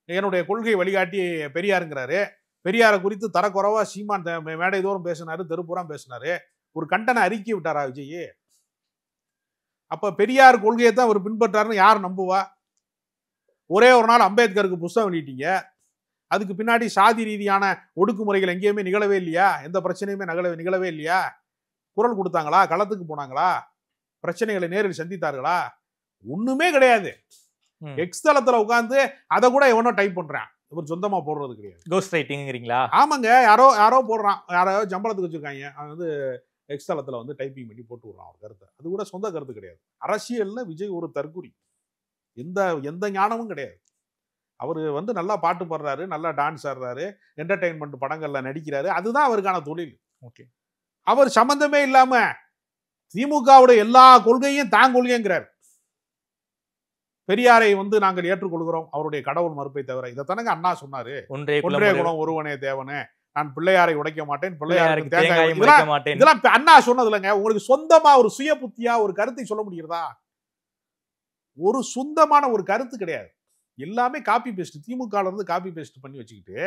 என்னுடைய கொள்கை வழிகாட்டி பெரியாருங்கிறாரு. பெரியாரை குறித்து தரக்குறைவா சீமான் மேடை தோறும் பேசினாரு, தெருப்புறம் பேசினாரு. ஒரு கண்டன அறிக்கை விட்டாரா விஜய்? அப்ப பெரியார் கொள்கையை தான் அவர் பின்பற்றாருன்னு யார் நம்புவா? ஒரே ஒரு நாள் அம்பேத்கருக்கு புஸ்தகம் வெளியிட்டீங்க, அதுக்கு பின்னாடி சாதி ரீதியான ஒடுக்குமுறைகள் எங்கேயுமே நிகழவே இல்லையா? எந்த பிரச்சனையுமே நிகழவே இல்லையா? குரல் கொடுத்தாங்களா? களத்துக்கு போனாங்களா? பிரச்சனைகளை நேரில் சந்தித்தார்களா? ஒண்ணுமே கிடையாது. எக்ஸ் தளத்துல உட்கார்ந்து அதை கூட எவனோ டைப் பண்றான், இவர் சொந்தமா போடுறது கிடையாது. கோஸ்ட் ரைட்டிங்கிறீங்களா? ஆமாங்க, யாரோ போடுறான், யாரோ சம்பளத்துக்கு வச்சிருக்காங்க, அவன் வந்து எக்ஸ் தளத்துல வந்து டைப்பிங் பண்ணி போட்டு விடுறான் அவர் கருத்தை. அது கூட சொந்த கருத்து கிடையாது. அரசியல்ல விஜய் ஒரு தற்குறி, எந்த ஞானமும் கிடையாது. அவரு வந்து நல்லா பாட்டு பாடுறாரு, நல்லா டான்ஸ் ஆடுறாரு, என்டர்டைன்மெண்ட் படங்கள்ல நடிக்கிறாரு, அதுதான் அவருக்கான தொழில். ஓகே, அவர் சம்பந்தமே இல்லாம திமுகவுடைய எல்லா கொள்கையும் தான் கொள்கைங்கிறார். பெரியாரை வந்து நாங்கள் ஏற்றுக்கொள்கிறோம், அவருடைய கடவுள் மறுப்பை தவிர. இதைத்தானங்க அண்ணா சொன்னாரு, ஒன்றே குலம் ஒருவனே தேவனே, நான் பிள்ளையாரை உடைக்க மாட்டேன், பிள்ளையாருக்கு தேங்காய் உடைக்க மாட்டேன். இதெல்லாம் அண்ணா சொன்னது இல்லைங்க. உங்களுக்கு சொந்தமா ஒரு சுய புத்தியா ஒரு கருத்தை சொல்ல முடிகிறதா? ஒரு சொந்தமான ஒரு கருத்து கிடையாது. எல்லாமே காப்பி பேஸ்ட். திமுக இருந்து காப்பி பேஸ்ட் பண்ணி வச்சுக்கிட்டு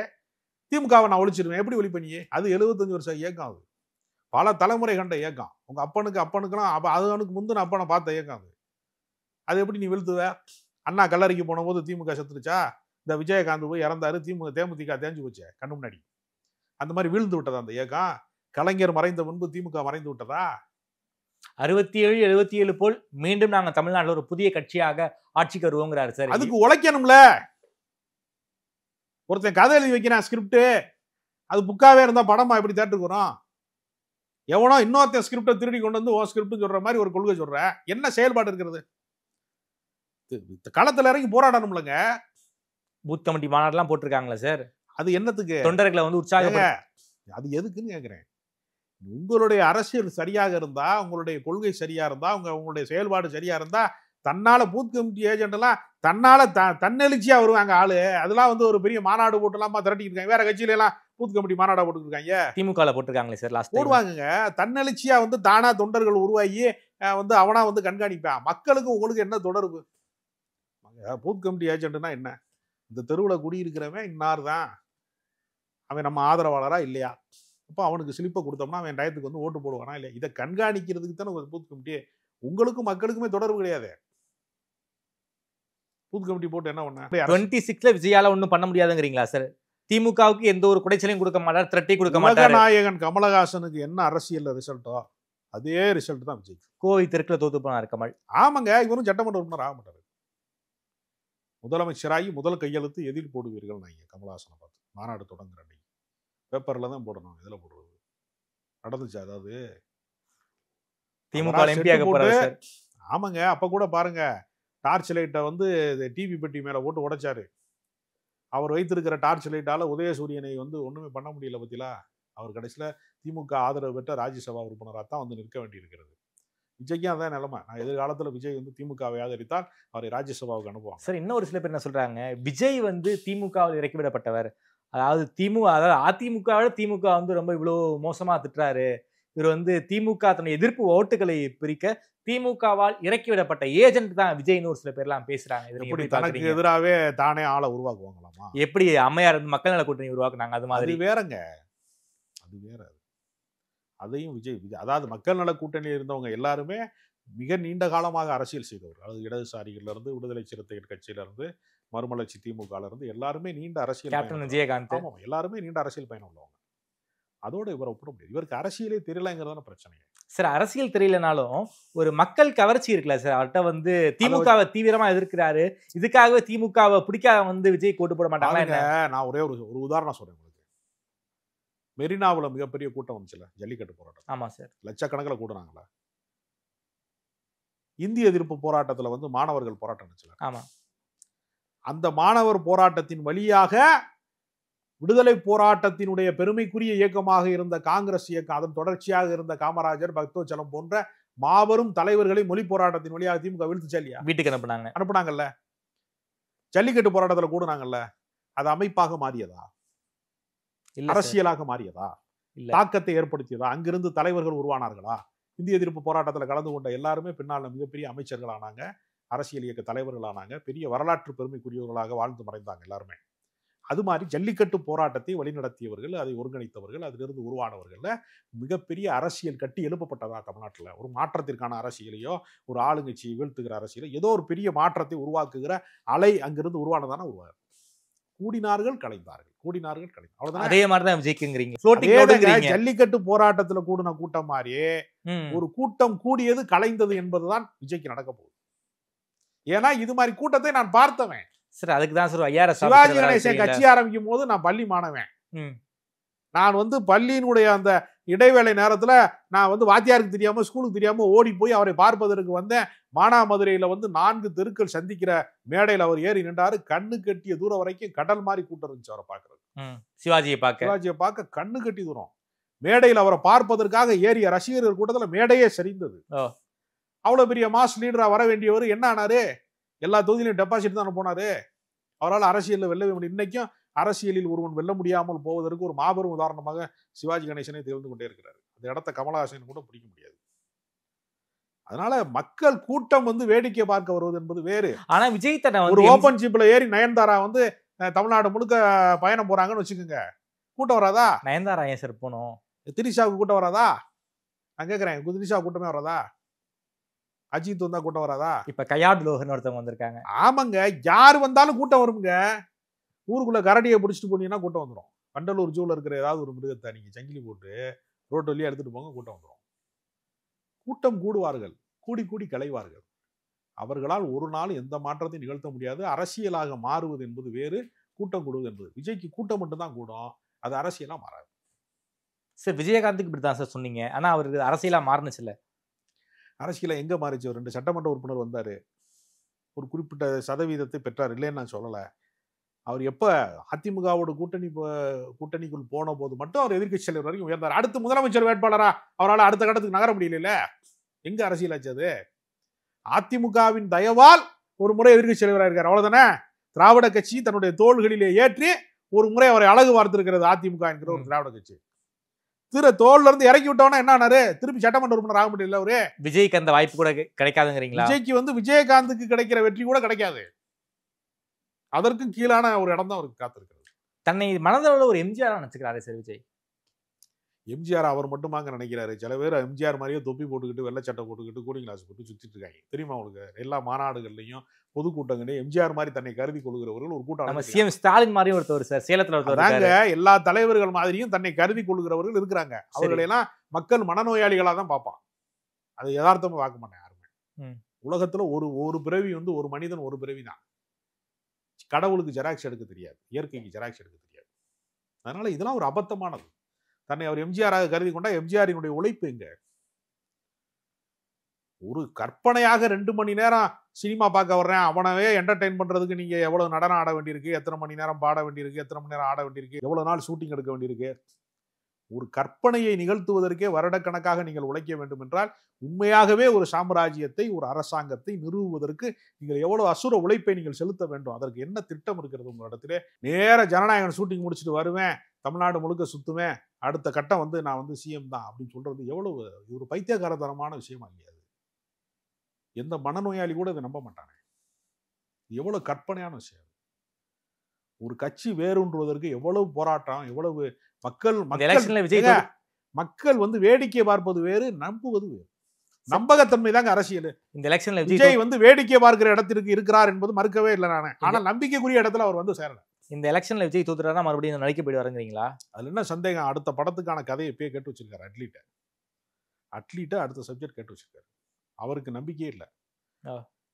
திமுகவை நான் ஒழிச்சிருவேன். எப்படி ஒழிப்பனியே? அது 75 வருஷம் இயக்கம், அது பல தலைமுறை கண்ட இயக்கம். உங்க அப்பனுக்கெல்லாம் அவனுக்கு முந்தின அப்பனை பார்த்த இயக்கம் அது. அது எப்படி நீ வீழ்த்துவ? அண்ணா கல்லறைக்கு போன போது திமுக செத்துருச்சா? இந்த விஜயகாந்த் போய் இறந்தாரு, தேமுதிக தேஞ்சு போச்சு கண்ணு முன்னாடி. அந்த மாதிரி வீழ்ந்து விட்டதா அந்த இயக்கம்? கலைஞர் மறைந்த முன்பு திமுக மறைந்து விட்டதா? 67 77 போல் மீண்டும் நாங்க தமிழ்நாட்டில் ஒரு புதிய கட்சியாக ஆட்சிக்கு வருவோங்கிறாரு சார். அதுக்கு உழைக்கணும்ல. ஒருத்தன் கதை எழுதி வைக்கிறான் ஸ்கிரிப்ட், அது புக்காவே இருந்தா படமா எப்படி தேட்டருக்கு வரும்? எவனோ இன்னொருத்தன் ஸ்கிரிப்டை திருடி கொண்டு வந்து ஓ ஸ்கிரிப்ட் சொல்ற மாதிரி ஒரு கொள்கை சொல்ற, என்ன செயல்பாடு இருக்கிறது? களத்துல இறங்கி போராடணும்லங்க. பூத் கமிட்டி மாநாடுலாம் போட்டிருக்காங்களா சார்? அது என்னத்துக்கு? தொண்டர்களை வந்து உற்சாக, அது எதுக்குன்னு கேக்குறேன். உங்களுடைய அரசியல் சரியாக இருந்தா, உங்களுடைய கொள்கை சரியா இருந்தா, உங்களுடைய செயல்பாடு சரியா இருந்தா, தன்னால பூத் கமிட்டி ஏஜென்ட் எல்லாம் தன்னால தன்னெழுச்சியா வருவாங்க ஆளு. அதெல்லாம் வந்து ஒரு பெரிய மாநாடு போட்டு எல்லாம் திரட்டிட்டு இருக்காங்க. வேற கட்சியில எல்லாம் பூத் கமிட்டி மாநாடா போட்டுருக்காங்க. திமுக போட்டிருக்காங்களே சார், லாஸ்ட் போடுவாங்க. தன்னெழுச்சியா வந்து தானா தொண்டர்கள் உருவாகி வந்து அவனா வந்து கண்காணிப்பான். மக்களுக்கு உங்களுக்கு என்ன தொடர்பு? பூத் கமிட்டி ஏஜென்ட்னா என்ன? இந்த தெருவில் குடியிருக்கிறவன் இன்னார் தான், அவன் நம்ம ஆதரவாளரா இல்லையா? அப்போ அவனுக்கு ஸ்லிப்பை கொடுத்தோம்னா அவன் டயத்துக்கு வந்து ஓட்டு போடுவானா இல்லையா? இதை கண்காணிக்கிறதுக்கு தானே பூத் கமிட்டி. உங்களுக்கும் மக்களுக்குமே தொடர்பு கிடையாது. பூத் கமிட்டி போட்டு என்ன பண்ண? 26ல விஜயால ஒன்றும் பண்ண முடியாதுங்கிறீங்களா சார்? திமுகவுக்கு எந்த ஒரு குடைச்சலையும் கொடுக்க மாட்டார், திரட்டி கொடுக்க மாட்டார். நாயகன் கமலஹாசனுக்கு என்ன அரசியல் ரிசல்ட்டோ அதே ரிசல்ட் தான் விஜய். கோவை தெற்குல தோத்து போனார் கமல். ஆமாங்க, இவரும் சட்டமன்ற உறுப்பினர் ஆக மாட்டாரு. முதலமைச்சராகி முதல் கையெழுத்து எதில் போடுவீர்கள் நாங்க கமலஹாசனை பார்த்து மாநாடு தொடங்குற அன்னைக்கு பேப்பர்ல தான் போடணும். இதுல போடுறது நடந்துச்சு. அதாவது திமுக எம்பியாக போறாரு சார். ஆமாங்க, அப்ப கூட பாருங்க, டார்ச் லைட்டை வந்து டிவி பெட்டி மேல போட்டு உடைச்சாரு. அவர் வைத்திருக்கிற டார்ச் லைட்டால உதயசூரியனை வந்து ஒண்ணுமே பண்ண முடியல பத்திலா. அவர் கடைசியில திமுக ஆதரவு பெற்ற ராஜ்யசபா உறுப்பினராக தான் வந்து நிற்க வேண்டி இருக்கிறது. விஜய்க்கும் அதான் நிலைமை. நான் எதிர்காலத்துல விஜய் வந்து திமுகவை ஆதரித்தால் அவரை ராஜ்யசபாவுக்கு அனுப்புவாங்க சார். இன்னும் ஒரு சில பேர் என்ன சொல்றாங்க, விஜய் வந்து திமுகவில் இறக்கிவிடப்பட்டவர், அதாவது அதிமுகவோட திமுக வந்து ரொம்ப இவ்வளவு மோசமா திட்டுறாரு, இவர் வந்து திமுக தன்னுடைய எதிர்ப்பு ஓட்டுகளை பிரிக்க திமுகவால் இறக்கிவிடப்பட்ட ஏஜென்ட் தான் விஜய்னு ஒரு சில பேர்லாம் பேசுறாங்க. தனக்கு எதிராகவே தானே ஆளை உருவாக்குவாங்களாமா? எப்படி அம்மையார் மக்கள் நல கூட்டணி உருவாக்குனாங்க அது மாதிரி. வேறங்க, அது வேற. அதையும் விஜய் அதாவது மக்கள் நல கூட்டணியில் இருந்தவங்க எல்லாருமே மிக நீண்ட காலமாக அரசியல் செய்தவர். அதாவது இடதுசாரிகள்ல இருந்து, விடுதலை சிறுத்தைகள் கட்சியில இருந்து, மறுமலர்ச்சி திமுக இருந்து எல்லாருமே நீண்ட அரசியல். கேப்டன் விஜயகாந்த் எல்லாருமே நீண்ட அரசியல் பயணம் உள்ளவங்க. அதோட இவரை ஒப்பிட முடியாது. இவருக்கு அரசியலே தெரியலங்கிறதான பிரச்சனை. சார் அரசியல் தெரியலனாலும் ஒரு மக்கள் கவர்ச்சி இருக்குல்ல சார், அவர்கிட்ட வந்து திமுகவை தீவிரமா எதிர்க்கிறாரு, இதுக்காகவே திமுகவை பிடிக்காத வந்து விஜய் கோட்டு போட மாட்டாங்க. நான் ஒரே ஒரு உதாரணம் சொல்றேன் உங்களுக்கு. மெரினாவுல மிகப்பெரிய கூட்டம் வந்துச்சுல ஜல்லிக்கட்டு போராட்டம். ஆமா சார், லட்சக்கணக்கில் கூடுறாங்களா? இந்திய எதிர்ப்பு போராட்டத்துல வந்து மாணவர்கள் போராட்டம் இருந்துச்சுல. ஆமா, அந்த மாணவர் போராட்டத்தின் வழியாக விடுதலை போராட்டத்தினுடைய பெருமைக்குரிய இயக்கமாக இருந்த காங்கிரஸ் இயக்கம், அதன் தொடர்ச்சியாக இருந்த காமராஜர், பக்தோச்சலம் போன்ற மாபெரும் தலைவர்களை மொழி போராட்டத்தின் வழியாக திமுக வீழ்த்துச்சா இல்லையா? வீட்டுக்கு அனுப்புனாங்கல்ல. ஜல்லிக்கட்டு போராட்டத்தில் கூடுனாங்கல்ல. அது அமைப்பாக மாறியதா? அரசியலாக மாறியதா? தாக்கத்தை ஏற்படுத்தியதா? அங்கிருந்து தலைவர்கள் உருவானார்களா? இந்திய எதிர்ப்பு போராட்டத்தில் கலந்து கொண்ட எல்லாருமே பின்னால் மிகப்பெரிய அமைச்சர்கள் ஆனாங்க, அரசியல் இயக்க தலைவர்கள் ஆனாங்க, பெரிய வரலாற்று பெருமைக்குரியவர்களாக வாழ்ந்து மறைந்தாங்க எல்லாருமே. அது மாதிரி ஜல்லிக்கட்டு போராட்டத்தை வழிநடத்தியவர்கள், அதை ஒருங்கிணைத்தவர்கள், அதிலிருந்து உருவானவர்கள் மிகப்பெரிய அரசியல் கட்டி எழுப்பப்பட்டதா தமிழ்நாட்டில்? ஒரு மாற்றத்திற்கான அரசியலையோ, ஒரு ஆளுங்கட்சியை வீழ்த்துகிற அரசியலோ, ஏதோ ஒரு பெரிய மாற்றத்தை உருவாக்குகிற அலை அங்கிருந்து உருவானதான உருவாரு. கூடினார்கள் கலைந்தார்கள், கூடினார்கள் கலைந்தார்கள், அவ்வளவுதான். அதே மாதிரிதான் விஜய்க்குங்கிறீங்க. ஜல்லிக்கட்டு போராட்டத்துல கூடின கூட்டம் மாதிரியே ஒரு கூட்டம் கூடியது கலைந்தது என்பதுதான் விஜய்க்கு நடக்க போகுது. ஏன்னா இது மாதிரி கூட்டத்தை நான் பார்த்தவன் சார். அதுக்கு தான் சார் ஐயா சிவாஜி கணேசன் கட்சி ஆரம்பிக்கும் போது நான் பள்ளி மாணவன். நான் வந்து பள்ளியினுடைய அந்த இடைவேளை நேரத்துல நான் வந்து வாத்தியாருக்கு தெரியாம, ஸ்கூலுக்கு தெரியாம ஓடி போய் அவரை பார்ப்பதற்கு வந்தேன். மானாமதுரையில வந்து 4 தெருக்கள் சந்திக்கிற மேடையில் அவர் ஏறி நின்றாரு. கண்ணு கட்டிய தூரம் வரைக்கும் கடல் மாதிரி கூட்டம் இருந்துச்சு அவரை பார்க்கறது. சிவாஜியை பார்க்க கண்ணு கட்டி தூரம். மேடையில் அவரை பார்ப்பதற்காக ஏறிய ரசிகர்கள் கூட்டத்துல மேடையே சரிந்தது. அவ்வளவு பெரிய மாஸ் லீடரா வர வேண்டியவர் என்ன ஆனாரு? எல்லா தொகுதியிலும் டெபாசிட் தானே போனாரு. அவரால் அரசியலில் வெல்லவே முடியும். இன்னைக்கும் அரசியலில் ஒருவன் வெல்ல முடியாமல் போவதற்கு ஒரு மாபெரும் உதாரணமாக சிவாஜி கணேசனை திகழ்ந்து கொண்டே இருக்கிறார். அந்த இடத்த கமலஹாசன் கூட பிடிக்க முடியாது. அதனால மக்கள் கூட்டம் வந்து வேடிக்கை பார்க்க வருவது என்பது வேறு. ஆனா விஜய் ஒரு ஓபன் ஜீப்ல ஏறி நயன்தாரா வந்து தமிழ்நாடு முழுக்க பயணம் போறாங்கன்னு வச்சுக்கோங்க, கூட்டம் வராதா? நயன்தாரா ஏன் சார் போனோம்? திரிஷாவுக்கு கூட்டம் வராதா? நான் கேட்கிறேன், திரிஷா கூட்டமே வராதா? அஜித் வந்தா கூட்டம் வராதா? இப்ப கையாடு லோகன் ஒருத்தவங்க வந்திருக்காங்க. ஆமாங்க, யாரு வந்தாலும் கூட்டம் வருங்க. ஊருக்குள்ள கரடியை பிடிச்சிட்டு போனீங்கன்னா கூட்டம் வந்துடும். வண்டலூர் ஜூல இருக்கிற ஏதாவது ஒரு மிருகத்தை நீங்க சங்கிலி போட்டு ரோட்டு வழியா எடுத்துட்டு போங்க, கூட்டம் வந்துடும். கூட்டம் கூடுவார்கள், கூடி கூடி கலைவார்கள். அவர்களால் ஒரு நாள் எந்த மாற்றத்தையும் நிகழ்த்த முடியாது. அரசியலாக மாறுவது என்பது வேறு, கூட்டம் கூடுவது என்பது. விஜய்க்கு கூட்டம் மட்டும்தான் கூடும், அது அரசியலா மாறாது. சார் விஜயகாந்துக்கு இப்படிதான் சார் சொன்னீங்க, ஆனா அவருக்கு அரசியலா மாறுனுச்சு இல்ல? அரசியலா எங்க மாறிச்சு? 2 சட்டமன்ற உறுப்பினர் வந்தாரு, ஒரு குறிப்பிட்ட சதவீதத்தை பெற்றார், இல்லைன்னு நான் சொல்லல. அவர் எப்ப அதிமுகவோட கூட்டணிக்குள் போன போது மட்டும் அவர் எதிர்க்கட்சி தலைவர் வரைக்கும் உயர்ந்தார். அடுத்து முதலமைச்சர் வேட்பாளரா அவரால் அடுத்த கட்டத்துக்கு நகர முடியல. எங்க அரசியல் ஆச்சு அது? அதிமுகவின் தயவால் ஒரு முறை எதிர்க்கட்சி தலைவராக இருக்கார், அவ்வளவுதானே. திராவிட கட்சி தன்னுடைய தோள்களிலே ஏற்றி ஒரு முறை அவரை அழகு பார்த்திருக்கிறது அதிமுக என்கிற ஒரு திராவிட கட்சி. தோல்ல இருந்து இறக்கி விட்டோம்னா என்ன ஆனாரு? திருப்பி சட்டமன்ற உறுப்பினர் ஆக முடியல. அவரு விஜய்க்கு அந்த வாய்ப்பு கூட கிடைக்காதுங்கிறீங்களா? விஜய்க்கு வந்து விஜயகாந்துக்கு கிடைக்கிற வெற்றி கூட கிடைக்காது. அதற்கும் கீழான ஒரு இடம் தான் அவருக்கு காத்திருக்கிறது. தன்னை மனதளவுல ஒரு எம்ஜிஆர் நினைச்சுக்கிறாரு சார் விஜய். எம்ஜிஆர் அவர் மட்டுமாங்க நினைக்கிறாரு. சில பேர் எம்ஜிஆர் மாதிரியே தொப்பி போட்டுக்கிட்டு வெள்ளச்சட்டை போட்டுக்கிட்டு கூலிங் கிளாஸ் போட்டு சுத்திட்டு இருக்காங்க, தெரியுமா உங்களுக்கு? எல்லா மாநாடுகள்லையும் பொதுக்கூட்டங்களையும் எம்ஜிஆர் மாதிரி தன்னை கருதி கொள்கிறவர்கள் ஒரு கூட்டம். நம்ம சிஎம் ஸ்டாலின் மாதிரியும் ஒருத்தர் சார் சேலத்துல ஒருத்தர். எல்லா தலைவர்கள் மாதிரியும் தன்னை கருதி கொள்கிறவர்கள் இருக்கிறாங்க. அவர்களெல்லாம் மக்கள் மனநோயாளிகளா தான் பார்ப்பான். அது யதார்த்தமா பார்க்க மாட்டேன் யாருமே. உலகத்துல ஒரு பிறவி வந்து ஒரு மனிதன் ஒரு பிறவி தான். கடவுளுக்கு ஜெராக்ஸ் எடுக்க தெரியாது, இயற்கைக்கு ஜெராக்ஸ் எடுக்க தெரியாது. அதனால இதெல்லாம் ஒரு அபத்தமானது. தன்னை அவர் எம்ஜிஆராக கருதி கொண்டா எம்ஜிஆரினுடைய உழைப்பு எங்க? ஒரு கற்பனையாக 2 மணி நேரம் சினிமா பார்க்க வர்றேன், அவனவே என்டர்டெயின் பண்றதுக்கு நீங்க எவ்வளவு நடனம் ஆட வேண்டியிருக்கு, எத்தனை மணி நேரம் பாட வேண்டியிருக்கு, எத்தனை மணி நேரம் ஆட வேண்டியிருக்கு, எவ்வளவு நாள் ஷூட்டிங் எடுக்க வேண்டியிருக்கு. ஒரு கற்பனையை நிகழ்த்துவதற்கே வருடக்கணக்காக நீங்கள் உழைக்க வேண்டும் என்றால் உண்மையாகவே ஒரு சாம்ராஜ்யத்தை, ஒரு அரசாங்கத்தை நிறுவுவதற்கு நீங்கள் எவ்வளவு அசுர உழைப்பை நீங்கள் செலுத்த வேண்டும். அதற்கு என்ன திட்டம் இருக்கிறது உங்களிடத்திலே? நேர ஜனநாயகன் ஷூட்டிங் முடிச்சுட்டு வருவேன், தமிழ்நாடு முழுக்க சுத்துவேன், அடுத்த கட்டம் வந்து நான் வந்து சிஎம் தான் அப்படின்னு சொல்றது எவ்வளவு ஒரு பைத்தியகாரத்தனமான விஷயமா இல்லையா? எந்த மனநோயாளி கூட இதை நம்ப மாட்டானே. எவ்வளவு கற்பனையான விஷயம். ஒரு கட்சி வேறுன்றதற்கு எவ்வளவு போராட்டம், எவ்வளவு மக்கள் வந்து வேடிக்கை பார்ப்பது வேறு, நம்புவது வேறு. நம்பகத்தன்மை தாங்க அரசியல். இந்த எலெக்ஷன்ல விஜய் வந்து வேடிக்கை பார்க்கிற இடத்திற்கு இருக்கிறார் என்பது மறுக்கவே இல்லை நானே. ஆனால் நம்பிக்கைக்குரிய இடத்துல அவர் வந்து சேரல. இந்த எலெக்ஷன்ல விஜய் தோத்துறாருன்னா மறுபடியும் நடிக்க போயிடுவாருங்கிறீங்களா? அதுல என்ன சந்தேகம்? அடுத்த படத்துக்கான கதையை இப்பயே கேட்டு வச்சிருக்காரு. அட்லீட்ட அடுத்த சப்ஜெக்ட் கேட்டு வச்சிருக்காரு. அவருக்கு நம்பிக்கையே இல்லை.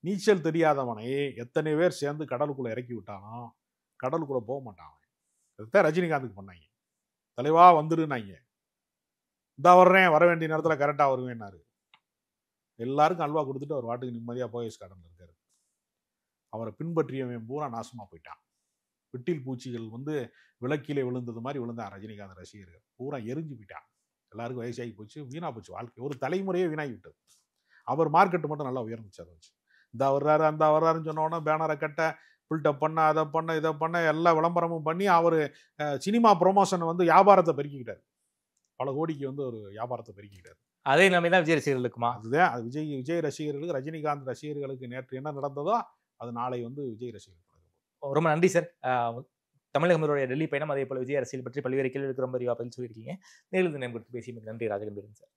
நீச்சல் தெரியாதவனை எத்தனை பேர் சேர்ந்து கடலுக்குள்ள இறக்கி விட்டாலும் கடலுக்குள்ள போக மாட்டான். அதுதான் ரஜினிகாந்துக்கு பண்ணாங்க. தலைவா வந்துருன்னாங்க, இந்த வர்றேன், வர வேண்டிய நேரத்தில் கரெக்டாக வருவேன்னாரு. எல்லாருக்கும் அல்வா கொடுத்துட்டு அவர் வாட்டுக்கு நிம்மதியாக போயஸ் கார்டன்ல இருக்காரு. அவரை பின்பற்றியவன் பூரா நாசமா போயிட்டான். விட்டில் பூச்சிகள் வந்து விளக்கிலே விழுந்தது மாதிரி விழுந்தான் ரஜினிகாந்த் ரசிகர்கள் பூரா எரிஞ்சு போயிட்டான். எல்லாருக்கும் வயசாகி போச்சு, வீணா போச்சு வாழ்க்கை. ஒரு தலைமுறையே வீணாகி விட்டது. அவர் மார்க்கெட்டு மட்டும் நல்லா உயர்ந்துச்சு. அதை வச்சு இந்த வர்றாரு அந்த வர்றாருன்னு சொன்னோன்னா பேனரை கட்ட, பில்டப் பண்ண, அதை பண்ண, இதை பண்ண, எல்லா விளம்பரமும் பண்ணி அவர் சினிமா ப்ரொமோஷனை வந்து வியாபாரத்தை பெருக்கிக்கிட்டார். பல கோடிக்கு வந்து ஒரு வியாபாரத்தை பெருக்கிக்கிட்டார். அதே நிலைமை தான் விஜய் ரசிகர்களுக்குமா? அதுதான் அது விஜய் ரசிகர்களுக்கு, ரஜினிகாந்த் ரசிகர்களுக்கு நேற்று என்ன நடந்ததோ அது நாளை வந்து விஜய் ரசிகர்கள். ரொம்ப நன்றி சார். தமிழக முதல்வருடைய டெல்லி பயணம், அதே போல விஜய் அரசியல் பற்றி பல்வேறு கேள்விகளுக்கு ரொம்ப பதில் சொல்லியிருக்கீங்க. நேரில் நேரம் கொடுத்து பேசி நன்றி ராஜகம்பீரன் சார்.